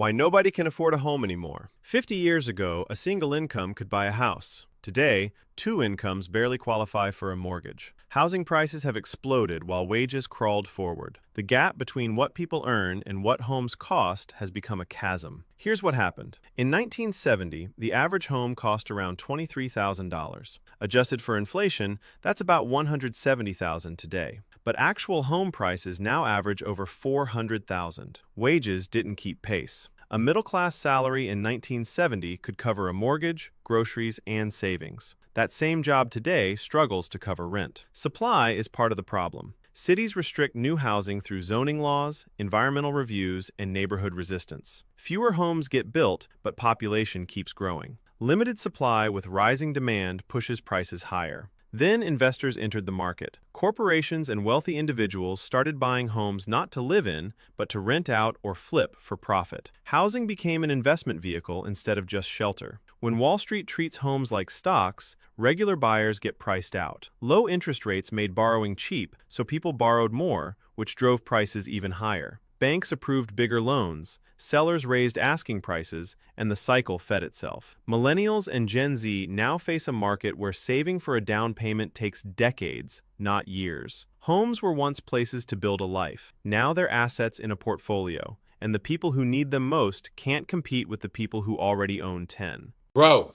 Why nobody can afford a home anymore. 50 years ago, a single income could buy a house. Today, two incomes barely qualify for a mortgage. Housing prices have exploded while wages crawled forward. The gap between what people earn and what homes cost has become a chasm. Here's what happened. In 1970, the average home cost around $23,000. Adjusted for inflation, that's about $170,000 today. But actual home prices now average over $400,000. Wages didn't keep pace. A middle-class salary in 1970 could cover a mortgage, groceries, and savings. That same job today struggles to cover rent. Supply is part of the problem. Cities restrict new housing through zoning laws, environmental reviews, and neighborhood resistance. Fewer homes get built, but population keeps growing. Limited supply with rising demand pushes prices higher. Then investors entered the market. Corporations and wealthy individuals started buying homes not to live in, but to rent out or flip for profit. Housing became an investment vehicle instead of just shelter. When Wall Street treats homes like stocks, regular buyers get priced out. Low interest rates made borrowing cheap, so people borrowed more, which drove prices even higher. Banks approved bigger loans, sellers raised asking prices, and the cycle fed itself. Millennials and Gen Z now face a market where saving for a down payment takes decades, not years. Homes were once places to build a life. Now they're assets in a portfolio, and the people who need them most can't compete with the people who already own 10. Bro,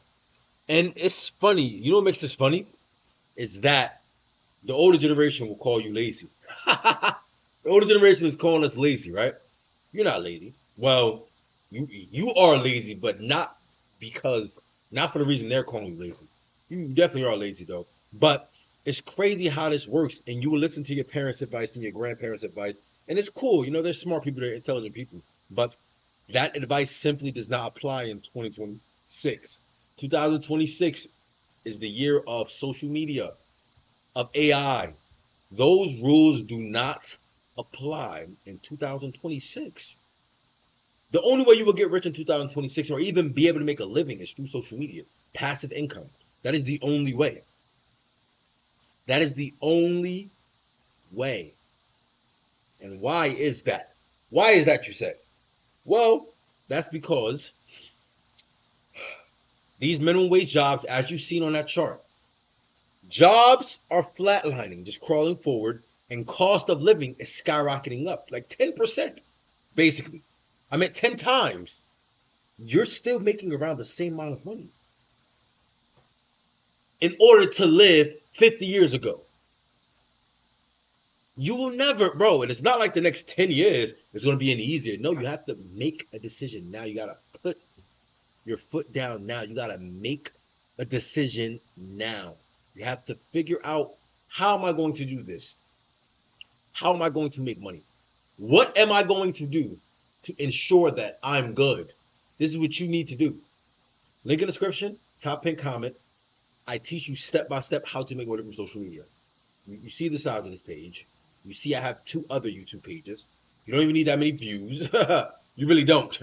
and it's funny. You know what makes this funny? Is that the older generation will call you lazy. The older generation is calling us lazy, right? You're not lazy. Well, you are lazy, but not for the reason they're calling you lazy. You definitely are lazy though. But it's crazy how this works, and you will listen to your parents' advice and your grandparents' advice, and it's cool. You know, they're smart people, they're intelligent people, but that advice simply does not apply in 2026. 2026 is the year of social media, of AI. Those rules do not apply in 2026. The only way you will get rich in 2026 or even be able to make a living is through social media, passive income. That is the only way. That is the only way. And why is that? Why is that, you say? Well, that's because these minimum wage jobs, as you've seen on that chart, jobs are flatlining, just crawling forward, and cost of living is skyrocketing up like 10%, basically. I meant 10 times. You're still making around the same amount of money in order to live 50 years ago. You will never, bro, and it's not like the next 10 years it's going to be any easier. No, you have to make a decision now. You got to put your foot down now. You got to make a decision now. You have to figure out, how am I going to do this? How am I going to make money? What am I going to do to ensure that I'm good? This is what you need to do. Link in the description, top pin comment. I teach you step by step how to make money from social media. You see the size of this page. You see I have 2 other YouTube pages. You don't even need that many views. You really don't.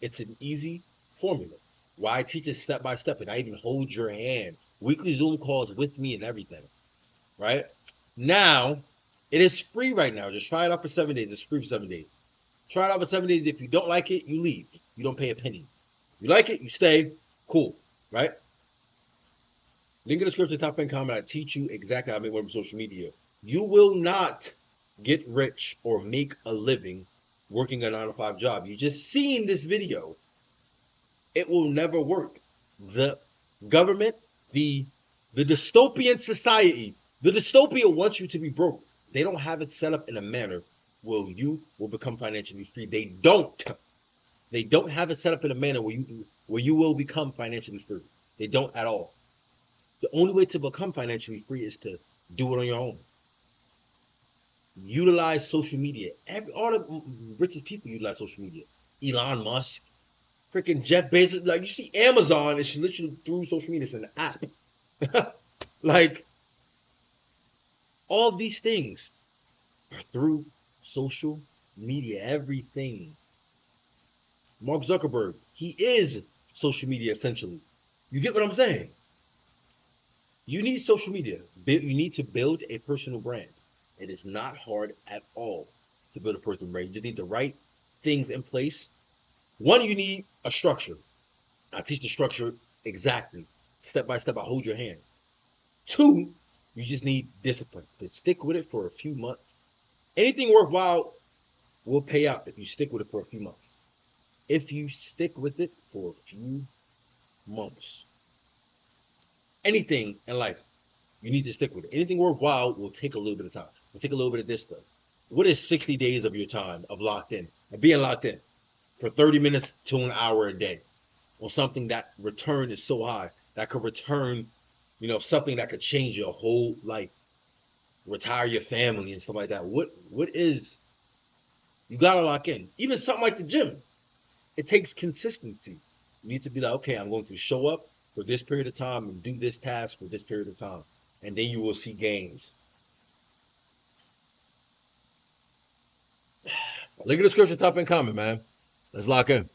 It's an easy formula. Why I teach it step by step, and I even hold your hand. Weekly Zoom calls with me and everything. Right? Now, it is free right now. Just try it out for 7 days. It's free for 7 days. Try it out for 7 days. If you don't like it, you leave. You don't pay a penny. If you like it, you stay. Cool. Right? Link in the description, top pin comment. I teach you exactly how to make money from social media. You will not get rich or make a living working a 9 to 5 job. You just seen this video. It will never work. The government, the dystopian society, the dystopia wants you to be broke. They don't have it set up in a manner where you will become financially free. They don't. They don't have it set up in a manner where you will become financially free. They don't at all. The only way to become financially free is to do it on your own. Utilize social media. All the richest people utilize social media. Elon Musk, freaking Jeff Bezos. Like, you see Amazon, it's literally through social media. It's an app. Like, all these things are through social media. Everything. Mark Zuckerberg, he is social media essentially. You get what I'm saying? You need social media. You need to build a personal brand. It is not hard at all to build a personal brand. You just need the right things in place. One, you need a structure. I teach the structure exactly, step by step. I hold your hand. Two, you just need discipline. To stick with it for a few months. Anything worthwhile will pay out if you stick with it for a few months. If you stick with it for a few months, anything in life, you need to stick with it. Anything worthwhile will take a little bit of time. Will take a little bit of discipline. What is 60 days of your time of locked in and being locked in for 30 minutes to an hour a day on something that return is so high that could return, something that could change your whole life, retire your family and stuff like that. What is you gotta lock in? Even something like the gym, it takes consistency. You need to be like, okay, I'm going to show up for this period of time and do this task for this period of time, and then you will see gains. Look at the scripture top in comment, man. Let's lock in.